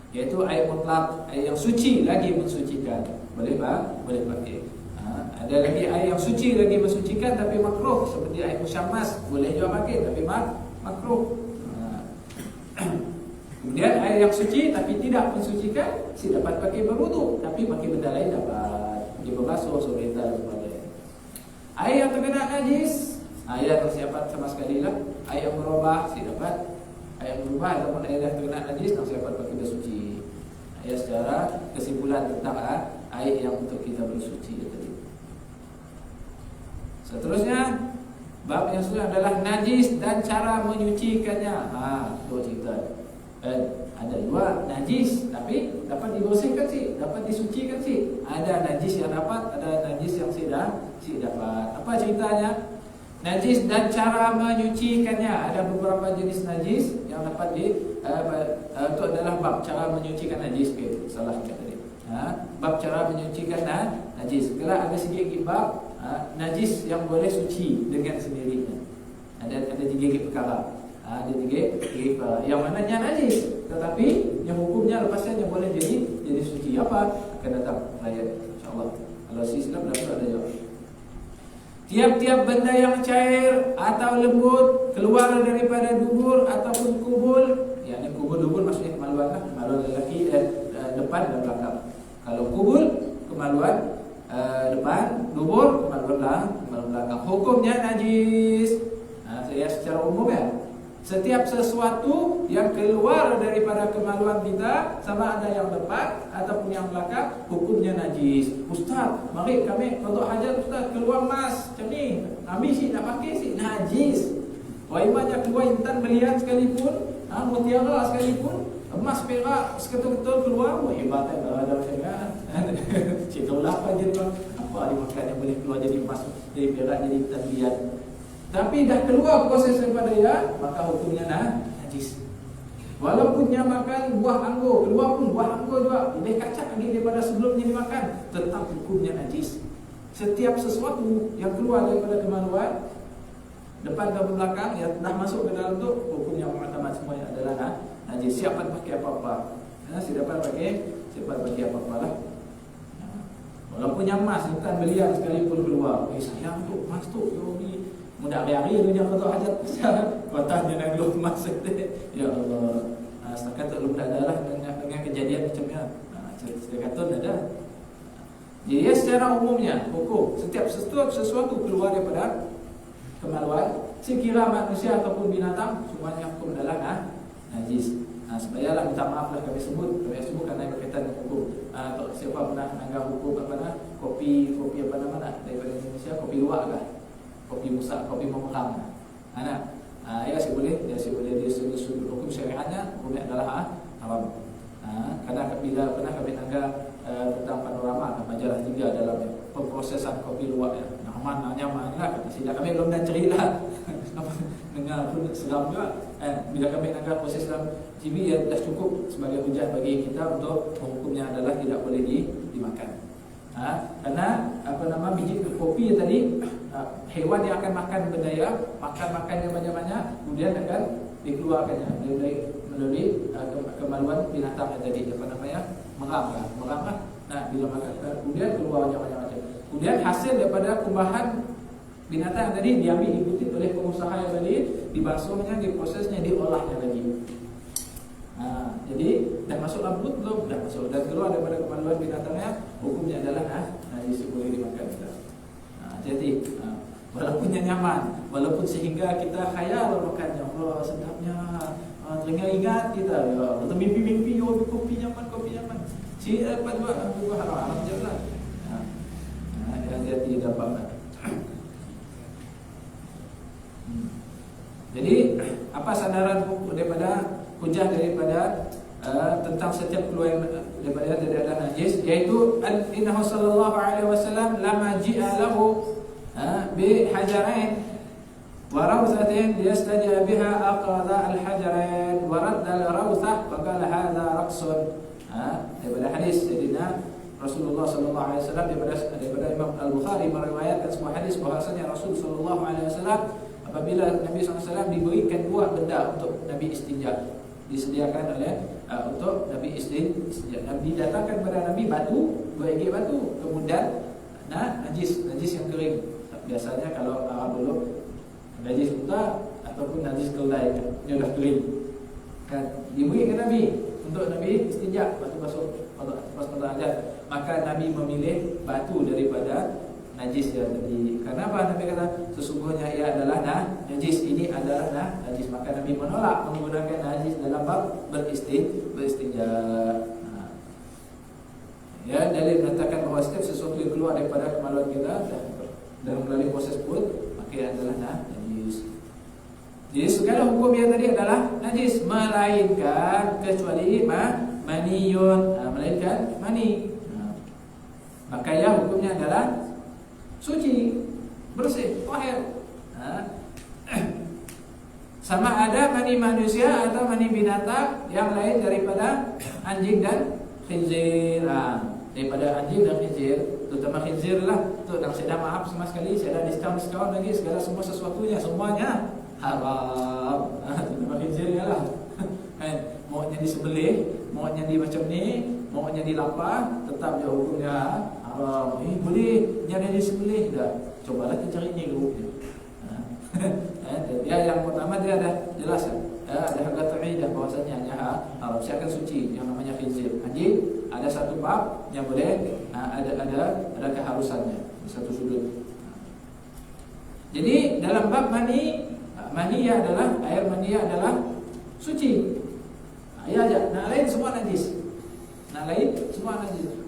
Yaitu air mutlak, air yang suci lagi mensucikan. Boleh boleh pakai. Ada lagi air yang suci lagi mensucikan tapi makruh, seperti air musyammas, boleh juga pakai tapi makruh. Kemudian air yang suci tapi tidak mensucikan, dapat pakai berwuduk, tapi pakai benda lain dapat. Pakai berbasuh, sobeta dan sebagainya. Air yang terkena najis, air yang tersiapat sama sekali lah. Air yang berubah, dapat. Air yang berubah ataupun air yang terkena najis, tersiapat pakai bersuci. Ya, secara kesimpulan tentang air yang untuk kita bersuci tadi. Seterusnya, bab yang seterusnya adalah najis dan cara menyucikannya. Dua cerita. Ada 2 najis tapi dapat dibersihkan sih, dapat disucikan sih. Ada najis yang dapat, ada najis yang tidak dapat. Apa ceritanya? Najis dan cara menyucikannya. Ada beberapa jenis najis yang dapat itu adalah bab cara menyucikan najis. Salah tadi. Bab cara menyucikan najis. Kalau ada sedikit bab najis yang boleh suci dengan sendirinya. Ada 3 perkara. Ada 3 perkara yang mananya najis, tetapi yang hukumnya lepasnya yang boleh jadi suci. Apa? Akan datang ayat insya-Allah. Kalau Islam dapat ada jawab. Tiap-tiap benda yang cair atau lembut keluar daripada dubur ataupun kubul. Yang kubul maksudnya kemaluan lelaki depan dan belakang. Kalau kubul kemaluan depan, dubur kemaluan belakang. Hukumnya najis. Saya secara umum ya. Setiap sesuatu yang keluar daripada kemaluan kita, sama ada yang depan ataupun yang belakang, hukumnya najis. Ustaz, mari kami untuk hajat Ustaz keluar emas macam ni. Ambil sih nak pakai sih najis. Waimannya keluar intan belian sekalipun, mutiara sekalipun, emas perak seketul-ketul keluar, hebat ada macam kan. Cik tahu lah apa dia apa dimakan yang boleh keluar jadi emas, dari perak jadi intan belian. Tapi dah keluar proses daripada dia, maka hukumnya najis. Walaupun dia makan buah anggur, keluar pun buah anggur juga, lebih kacak lagi daripada sebelumnya dimakan, tetap hukumnya najis. Setiap sesuatu yang keluar daripada kemaluan, depan dan belakang, yang dah masuk ke dalam tu, hukumnya mu'tamad semuanya adalah najis. Siapa pakai apa-apa? Siapa pakai apa-apa lah. Walaupun yang emas, bukan belian sekalipun keluar. Sayang tu, emas tu, mudah hari tu yang kata hajat kata dia nak belum masuk dia. Ya Allah. Setakat tak belum ada lah dengan kejadian macam ni. Cerita kata ada. Jadi secara umumnya hukum setiap sesuatu keluar daripada kemaluan, sekira manusia ataupun binatang, semuanya hukum adalah najis. Sebayalah minta maaf lah kami sebut kerana berkaitan dengan hukum. Siapa pernah menganggap hukum kopi apa nama daripada Indonesia, kopi luwak kah? Kopi musak, kopi memerang. Ya saya boleh dia sudut hukum syariatnya hukumnya adalah haram. Karena bila pernah kami tangga tentang panorama majalah 3 dalam pemprosesan kopi luwak ya. Nyaman lah kata sila kami belum dah cerita. Dengar pun seram juga. Bila kami anggap proses dalam TV ya dah cukup sebagai hujah bagi kita untuk hukumnya adalah tidak boleh dimakan. Karena biji kopi tadi, hewan yang akan makan benda ya, makan yang banyak-banyak, kemudian akan dikeluarkannya melalui kemaluan binatang yang tadi merang lah. Nah, bila makan kemudian keluarnya macam-macam. Kemudian hasil daripada kumbahan binatang yang tadi diambil, dikutip oleh pengusaha yang tadi, dibasuhnya, diprosesnya, diolahnya lagi. Jadi dah masuk dalam perut belum? Dah masuk, dan keluar daripada kemaluan binatangnya, hukumnya adalah najis, boleh dimakan. Jadi walaupun nyaman, walaupun sehingga kita khayal makannya, Allah sedapnya, teringat kita, atau mimpi-mimpi, kopi nyaman. Siapa juga haram je lah. Dia tidak dapat. Jadi apa sandaran daripada hujah daripada tentang setiap keluar daripada tidak ada najis, yaitu innahu sallallahu alaihi wasallam lama ji'a lahu bi hajarain wa rawsatin yastaja biha aqadha al hajarain wa radda al rawsah fa qala hadha raqsun. Daripada hadis Sayyidina Rasulullah sallallahu alaihi wasallam, daripada Imam Al-Bukhari meriwayatkan sebuah hadis bahwasanya Rasul sallallahu alaihi wasallam apabila Nabi SAW diberikan dua benda untuk Nabi istinja, disediakan oleh untuk Nabi istinja. Nabi datangkan kepada Nabi batu, dua ekor batu, kemudian najis yang kering. Biasanya kalau Arab dulu najis unta ataupun najis keldai, dia dah kering. Kan diberikan Nabi untuk Nabi istinja, batu basuh pas ajar. Maka Nabi memilih batu daripada najis yang tadi. Karena apa? Nabi kata sesungguhnya ia adalah najis, ini adalah najis. Maka Nabi menolak menggunakan najis dalam bab beristinja. Ya, dalil menyatakan bahawa setiap sesuatu yang keluar daripada kemaluan kita dan melalui proses perut, maka ia adalah najis. Jadi segala hukum yang tadi adalah najis, melainkan kecuali maniyun, melainkan mani. Maka ya hukumnya adalah suci, bersih, tahir. Sama ada mani manusia atau mani binatang yang lain daripada anjing dan khinzir. Daripada anjing dan khinzir, terutama khinzir lah. Tu dan saya dah maaf sama sekali, saya dah diskaun lagi segala semua sesuatunya, semuanya haram. Terutama khinzirnya lah. Maunya disembelih, maunya di macam ni, maunya dilapar, tetap dia hukumnya haram. Boleh jangan disembelih dah. Cobalah kita cari ni hukumnya. Dia yang pertama dia ada jelas ada harga ta'idah bahwasanya hanya haram, siakan suci yang namanya khinzir. Anjing ada satu bab yang boleh ada keharusannya di satu sudut. Jadi dalam bab mani adalah air mani adalah suci. Ya aja, nak lain semua najis.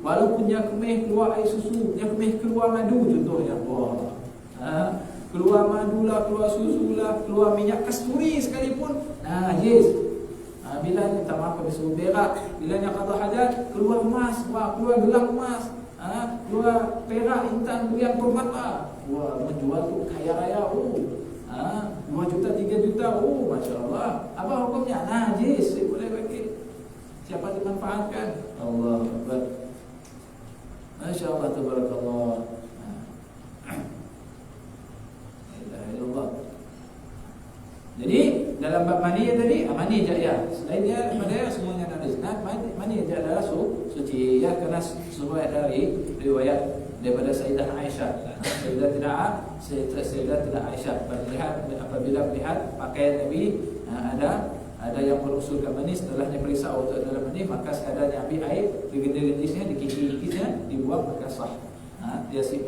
Walaupun yang kemih keluar air susu, yang kemih keluar madu contohnya. Keluar madu lah, keluar susu lah, keluar minyak kasturi sekalipun najis. Bila minta maaf pada suruh berak, bila yang qada hajat keluar emas, keluar gelang emas, keluar perak, intan, berian permata. Menjual tu kaya raya. 2 juta, 3 juta. Masya-Allah. Apa hukumnya? Najis. Boleh bagi siapa dimanfaatkan. Allah Akbar. Masya-Allah, tabarakallah. Jadi dalam bab mani tadi, mani je ya. Selainnya daripada semuanya najis. Mani je adalah suci ya, kerana semua dari riwayat daripada Sayyidah Aisyah. Sayyidah Aisyah apabila melihat pakaian Nabi ada yang berusulkan mani, setelahnya periksa untuk dalam mani, maka sekadarnya ambil air, digedis-gedisnya, dikikis-kikisnya, dibuang, maka sah. Dia si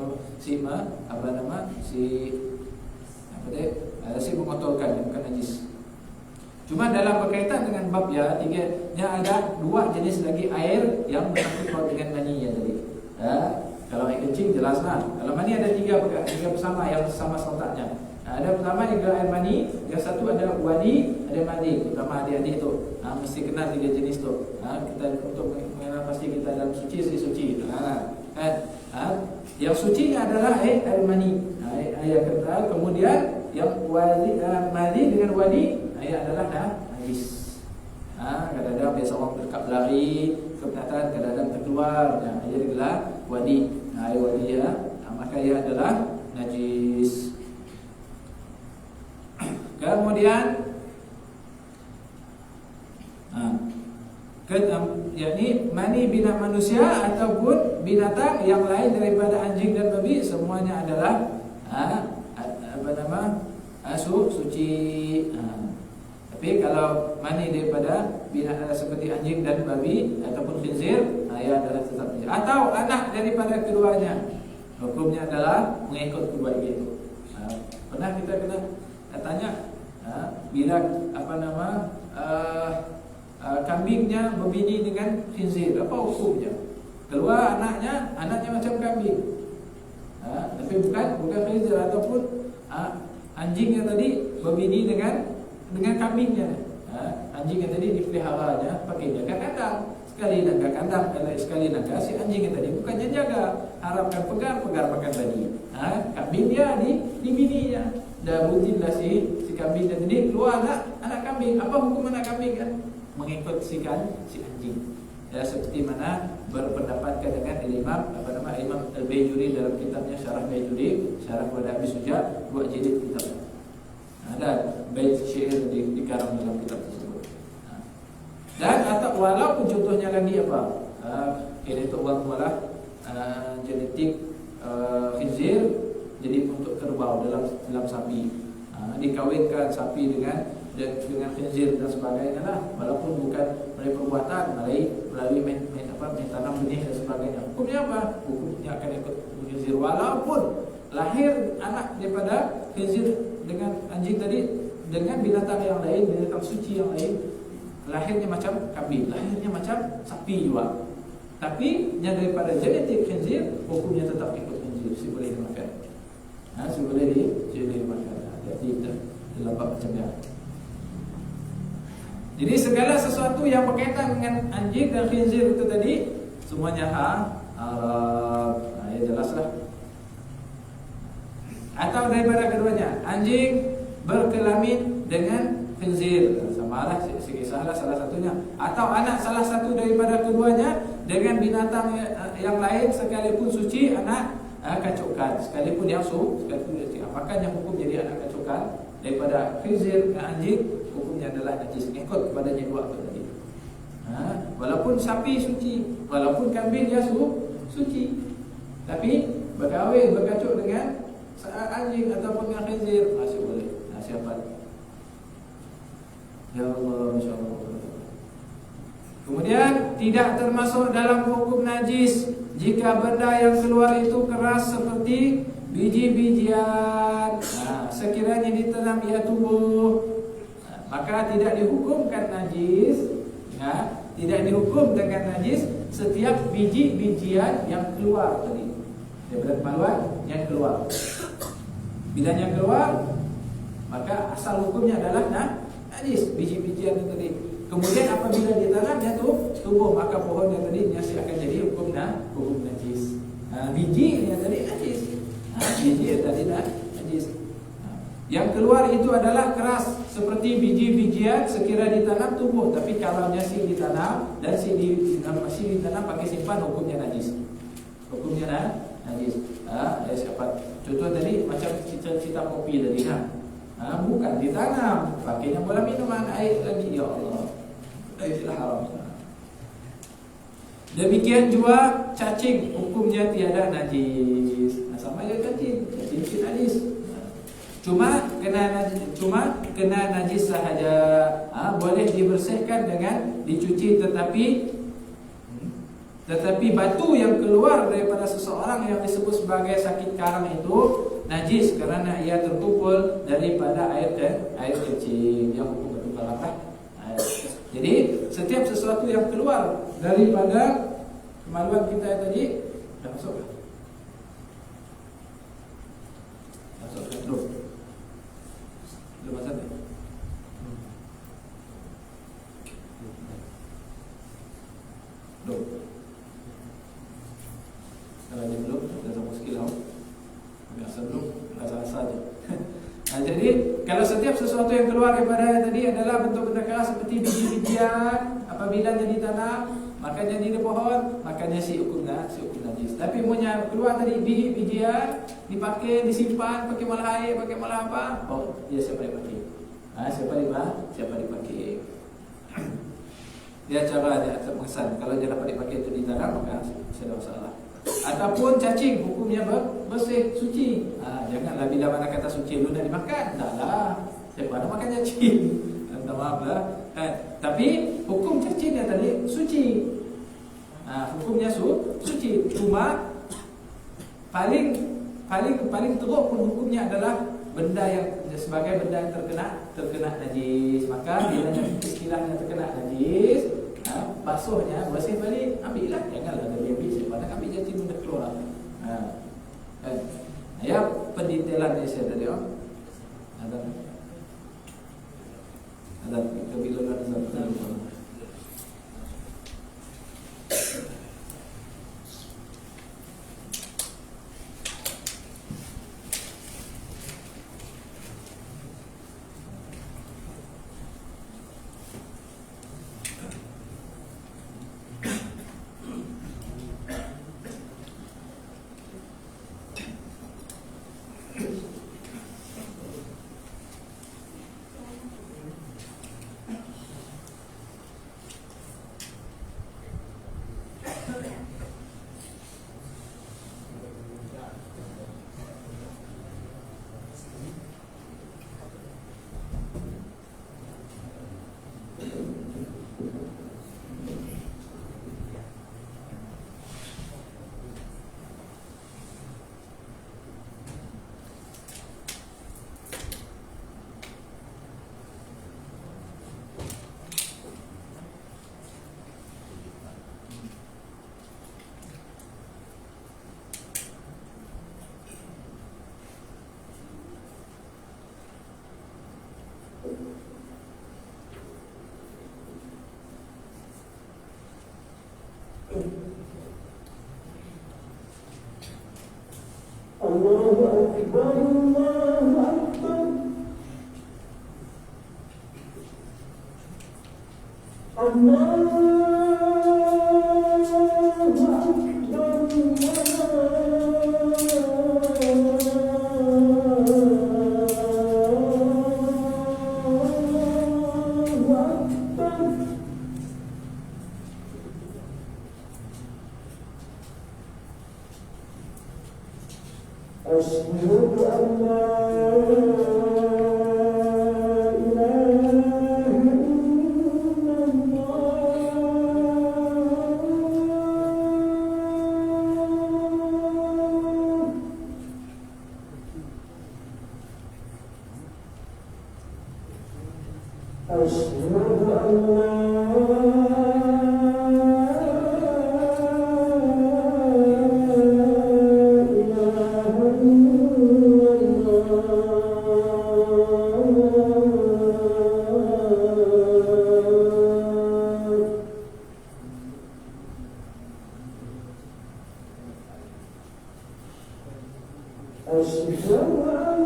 mengotorkan, bukan najis. Cuma dalam berkaitan dengan bab tiganya ada 2 jenis lagi air yang bersangkut dengan mani yang tadi. Kalau air kencing jelaslah. Kalau mani ada 3 bersama yang sama sertanya. Ada pertama juga air mani, yang satu ada wadi, ada madi. Pertama adik-adik tu mesti kenal 3 jenis tu. Kita untuk mengenal pasti kita dalam suci. Yang suci adalah air mani, air kental. Kemudian yang wadi, madi dengan wadi ia adalah najis. Kadang-kadang biasa orang berdekat lari ke binatang, kadang-kadang terkeluar, ia digelar wadi. Air wadi maka ia adalah najis. Kemudian yakni mani binat manusia ataupun binatang yang lain daripada anjing dan babi, semuanya adalah suci. Tapi kalau mani daripada binatang seperti anjing dan babi ataupun khinzir, ia adalah tetap najis. Atau anak daripada keduanya, hukumnya adalah mengikut kedua itu. Pernah kita kena tanya, bila kambingnya berbini dengan khinzir, apa hukumnya? Keluar anaknya macam kambing, tapi bukan khinzir, ataupun anjing yang tadi berbini dengan kambingnya. Anjing yang tadi dipeliharanya pakai jaga kandang, sekali jaga kandang, sekali jaga si anjing yang tadi bukannya jaga, harapkan pegar makan tadi. Kambing dia di bininya, dah rutin dah si kambing dan tadi keluar anak kambing. Apa hukum anak kambing kan? Mengikut si anjing. Ya, seperti mana berpendapatkan dengan Imam Al-Bayjuri dalam kitabnya Syarah Bayjuri, Syarah kepada Abi Suja, 2 jilid kitab. Ada bait syair dikarang dalam kitab tersebut. Dan atau walaupun contohnya lagi apa? Ini untuk malah genetik khinzir jadi untuk kerbau dalam sapi. Dikawinkan sapi dengan khinzir dan sebagainya lah, walaupun bukan melalui perbuatan, melalui tanam benih dan sebagainya. Hukumnya apa? Hukumnya akan ikut khinzir, walaupun lahir anak daripada khinzir dengan anjing tadi, dengan binatang yang lain, binatang suci yang lain, lahirnya macam kambing, lahirnya macam sapi juga, tapi yang daripada genetik khinzir, hukumnya tetap ikut khinzir, si boleh dimakan. Si boleh dimakan. Jadi kita dalam bab macam ni. Jadi segala sesuatu yang berkaitan dengan anjing dan khinzir itu tadi, semuanya haram. Ya jelaslah. Atau daripada keduanya, anjing berkelamin dengan khinzir, samalah kisahlah salah satunya. Atau anak salah satu daripada keduanya dengan binatang yang lain sekalipun suci, anak kacukan, sekalipun yang sekalipun apakah yang hukum jadi anak kacukan daripada khinzir dan anjing, hukumnya adalah najis, ikut kepadanya dua itu tadi. Walaupun sapi suci, walaupun kambing dia suci, tapi berkahwin berkacuk dengan anjing ataupun dengan khinzir masih boleh. Siapa? Ya Allah, masyaallah. Kemudian tidak termasuk dalam hukum najis jika benda yang keluar itu keras seperti biji-bijian, sekiranya ditanam ia tumbuh, maka tidak dihukumkan najis. Tidak dihukum dengan najis setiap biji-bijian yang keluar tadi daripada kemaluan yang keluar. Bila yang keluar, maka asal hukumnya adalah najis, biji-bijian itu tadi. Kemudian apabila ditanam dia tumbuh, maka pohon yang tadi masih akan jadi hukum najis. Biji yang tadi najis. Biji yang tadi najis. Yang keluar itu adalah keras seperti biji-bijian sekira ditanam tumbuh, tapi kalau masih ditanam dan masih ditanam pakai simpan, hukumnya najis. Hukumnya najis. Siapa? Contoh tadi macam cita kopi tadi bukan ditanam, pakainya bola minuman air lagi, ya Allah. Itu haram. Demikian juga cacing, hukumnya tiada najis. Sama ya cacing najis. Cuma kena najis sahaja. Boleh dibersihkan dengan dicuci, tetapi batu yang keluar daripada seseorang yang disebut sebagai sakit karang itu najis karena ia terkumpul daripada air kecil yang hukum bertukar apa. Jadi setiap sesuatu yang keluar daripada kemaluan kita tadi dah masuk. Belum masuk. Belum. Kalau dia belum, dah sama skill biasa belum, rasa-rasa aja. Jadi kalau setiap sesuatu sesuatu yang keluar daripada tadi adalah bentuk benda keras seperti biji-bijian apabila jadi tanam, maka jadi pohon, makanya si hukum najis. Tapi umumnya keluar tadi biji-bijian dipakai, disimpan, pakai malah air, pakai malah apa? Oh, dia siapa dipakai? Siapa dipakai? Dia cara dia terpesan. Kalau dia dapat dipakai itu di tanam, maka tidak masalah. Ataupun cacing, hukumnya bersih, suci. Janganlah bila mana kata suci lu dah dimakan. Dah lah. Siapa nak makan cacing? Minta maaf lah. Tapi hukum cacing dia tadi suci. Hukumnya suci. Cuma paling teruk pun hukumnya adalah benda yang sebagai benda yang terkena najis. Maka bila istilahnya terkena najis, basuhnya bersih balik, ambillah. Janganlah dia ambil sebab nak ambil cacing benda keluar. Ya pendetailan dia saya tadi. Ada kebiluan dalam Allahu Akbar, Allahu Akbar. أشهد أن لا إله إلا الله. أشهد أن لا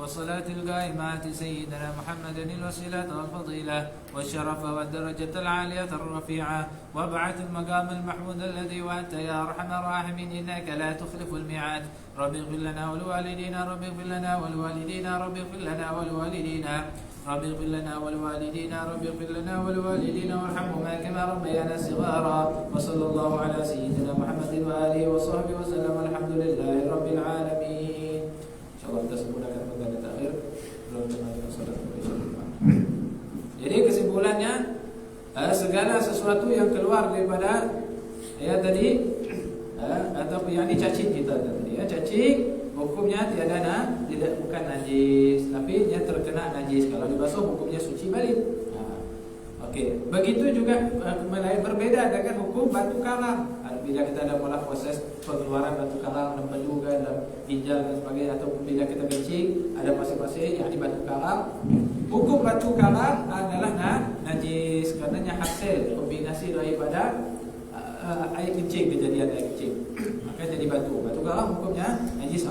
والصلاة القائمة سيدنا محمد الوسيلة والفضيلة والشرف والدرجة العالية الرفيعة وابعث المقام المحمود الذي وأنت يا أرحم الراحمين إنك لا تخلف الميعاد. رب اغفر لنا ولوالدينا رب اغفر لنا ولوالدينا رب اغفر لنا ولوالدينا رب اغفر لنا ولوالدينا رب اغفر لنا ولوالدينا وارحمهما كما ربيانا صغارا. وصلى الله على سيدنا محمد وآله وصحبه وسلم. الحمد لله رب العالمين. InsyaAllah kita sempurnakan pertanyaan terakhir. Jadi kesimpulannya, segala sesuatu yang keluar daripada tadi atau yang dicacing kita tadi, cacing hukumnya tidak bukan najis, tapi dia terkena najis. Kalau dibasuh hukumnya suci balik. Okey, begitu juga berbeda dengan hukum batu karang. Bila kita ada mula proses pengeluaran batu karang, empedu dalam ginjal dan sebagainya, atau bila kita kencing ada pasir-pasir yang di batu karang, hukum batu karang adalah najis kerana hasil kombinasi daripada air kencing, kejadian air kencing, maka jadi batu karang hukumnya najis.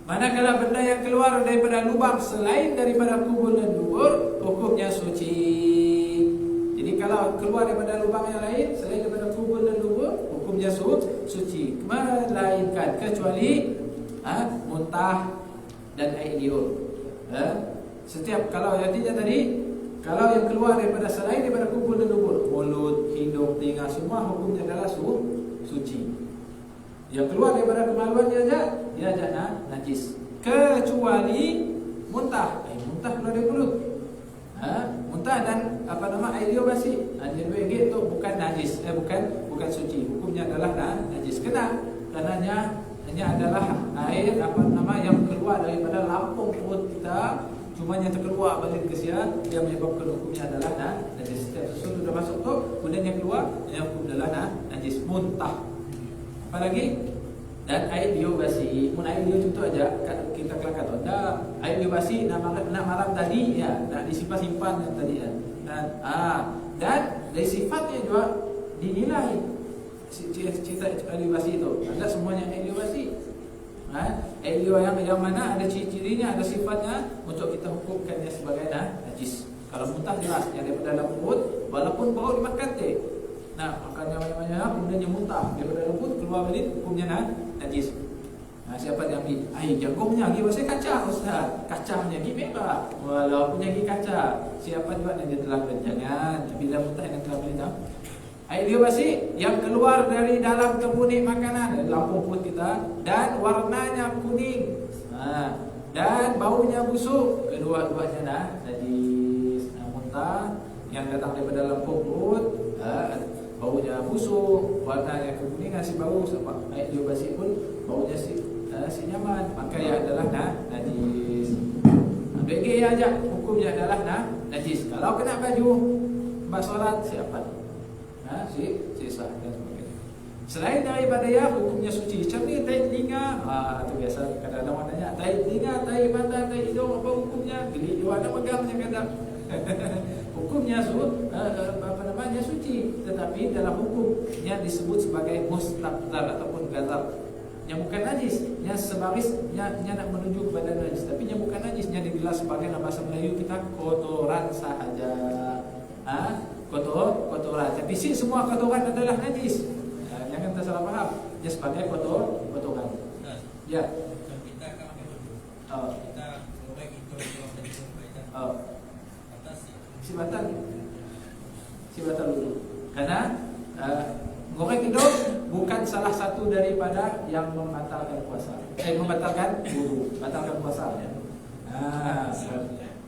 Manakala benda yang keluar daripada lubang selain daripada kubur dan dubur, hukumnya suci. Jadi kalau keluar daripada lubang yang lain selain daripada kubur dan dubur, hukumnya suci. Melainkan kecuali muntah dan air liur. Setiap kalau yang tadi, kalau yang keluar daripada selain daripada kubur dan dubur, mulut, hidung, telinga, semua hukumnya adalah suci. Yang keluar daripada kemaluan dia aja najis. Kecuali muntah. Muntah keluar dari mulut. Muntah dan air liur basi. Dia itu bukan najis, bukan suci. Hukumnya adalah najis. Kerana hanya adalah air yang keluar daripada lambung perut kita, cuma yang terkeluar balik ke siang, dia menyebabkan hukumnya adalah najis. Setiap sesuatu sudah masuk tu, kemudian yang keluar, yang hukum adalah najis. Muntah. Apalagi dan air liur basi. Mun air liur contoh aja kita kelakar tu. Air liur basi nak malam tadi nak disimpan tadi ya. Dan dari sifatnya juga dinilai cerita air liur basi itu. Ada semuanya air liur basi. Air liur yang mana ada ciri-cirinya, ada sifatnya untuk kita hukumkannya sebagai najis. Kalau muntah jelas yang daripada dalam perut, walaupun baru dimakan teh. Makannya banyak-banyak, kemudian dia muntah daripada lembut keluar balik, hukumnya najis. Siapa dia ambil? Jagungnya pergi pasal kacang ustaz. Kacangnya pergi merah. Walaupun pergi kacang, siapa juga yang dia telah jangan bila muntah yang telah beli dah. Air liur basi yang keluar dari dalam tebunik makanan, lambung perut kita, dan warnanya kuning. Dan baunya busuk, kedua-duanya najis. Muntah yang datang daripada lambung perut, baunya busuk, warnanya kekuningan si bau, sebab air liur basi pun baunya si nyaman, maka ia adalah najis. Bagi aja hukumnya adalah najis. Kalau kena baju buat solat siapa? Sisa dan sebagainya. Selain daripada hukumnya suci. Macam ni tahi telinga, itu biasa kadang-kadang orang tanya, tahi telinga, tahi mata, tahi hidung, apa hukumnya? Geli dia ada pegangnya kadang. Hukumnya suci, tetapi dalam hukumnya disebut sebagai mustaqdar ataupun gazab. Yang bukan najis, yang sebarisnya nak menuju kepada najis, tapi yang bukan najis, yang digelar sebagai bahasa Melayu kita kotoran sahaja. Kotoran. Tapi semua kotoran adalah najis. Jangan kita salah faham. dia sebagai kotoran. Nah, Ya. kalau kita kan pakai wudhu, Oh. kita ngorek itu kalau tadi kita Oh. atas ya. Si batal dulu. Karena ngorek hidung bukan salah satu daripada yang membatalkan puasa. Membatalkan wudu, batalkan puasa ya.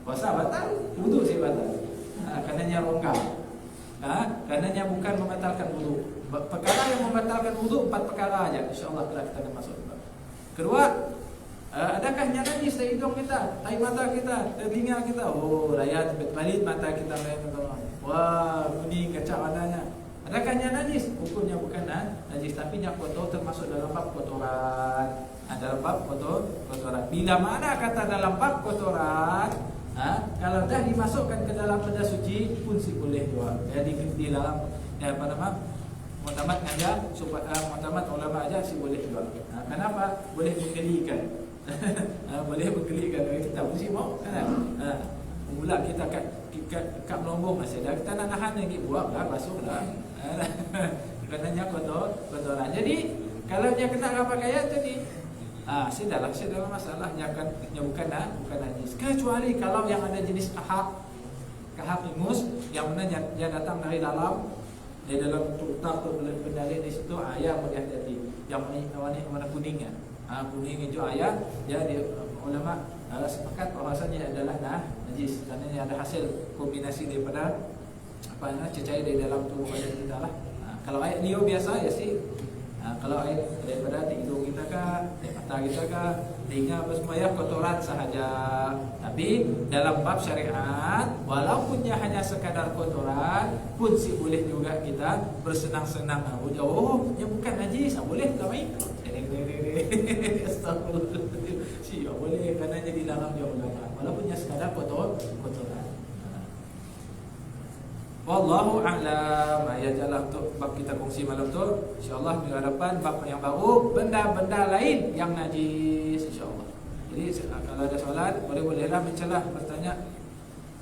Puasa batal, wudu sih batal. Karenanya rongga. Karenanya bukan membatalkan wudu. Perkara yang membatalkan wudu 4 perkara aja. Insyaallah kita akan masuk. Kedua, adakah yang najis dari hidung kita, air mata kita, telinga kita? Oh, raya terbit mata kita wah, kuning kacau warnanya. Adakah yang najis? Hukumnya bukan najis, tapi yang kotor termasuk dalam bab kotoran. Dalam bab kotoran. Bila mana kata dalam bab kotoran, kalau dah dimasukkan ke dalam benda suci pun boleh juga. Jadi di dalam apa nama? Mu'tamad ngajar supaya mu'tamad ulama aja sih boleh juga. Kenapa? Boleh menggelikan. Boleh menggelikan kita mesti mau kan. Mula kita kat melombong masih dah kita nak nahan lagi buatlah basuhlah. Karenanya kotoran. Jadi kalau dia kena pakaian tadi sudahlah masalahnya kan bukan najis. Kecuali kalau yang ada jenis kahak ingus yang mana dia datang dari dalam tutak atau benda di situ ayam melihat hati yang warna kuningnya kuning hijau ayam jadi ulama sepakat bahwasanya adalah najis karena ini ada hasil kombinasi daripada cecair dari dalam tubuh badan kita lah. Kalau air liur biasa ya sih. Kalau air daripada di hidung kita kah, di mata kita kah, telinga apa semua ya kotoran sahaja. Tapi dalam bab syariat, walaupun dia hanya sekadar kotoran, pun sih boleh juga kita bersenang-senang. Oh, dia bukan najis, boleh tak main? Astagfirullah. Si boleh kerana jadi dalam dia ulama. Walaupun dia sekadar kotoran. Wallahu a'lam. Ya jalan untuk bab kita kongsi malam tu. InsyaAllah minggu hadapan bab yang baru, benda-benda lain yang najis insyaAllah. Jadi kalau ada soalan boleh-bolehlah mencelah bertanya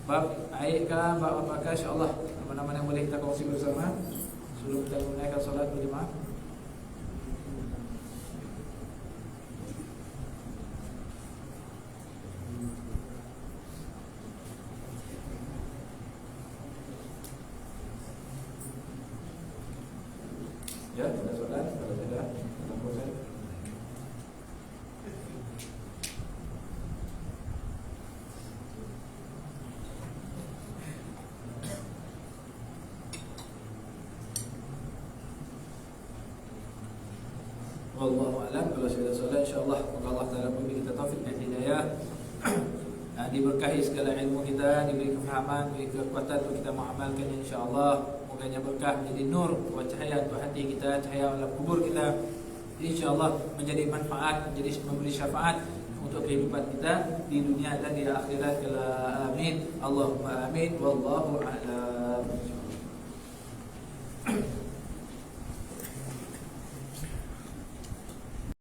bab air kah, bab apakah insyaAllah. Mana-mana yang boleh kita kongsi bersama sebelum kita menunaikan solat berjemaah. Ya, ada soalan? Kalau tidak, kita proses. Wallahu a'lam. Kalau sudah soalan, insyaAllah Allah Ta'ala memberi kita taufik dan hidayah. Diberkahi segala ilmu kita, diberi kefahaman, diberi kekuatan untuk kita mengamalkan insyaAllah. Moganya berkah menjadi nur, buat cahaya untuk hati kita, cahaya dalam kubur kita. InsyaAllah menjadi manfaat, menjadi memberi syafaat untuk kehidupan kita di dunia dan di akhirat. Amin. Allahumma amin. Wallahu a'lam.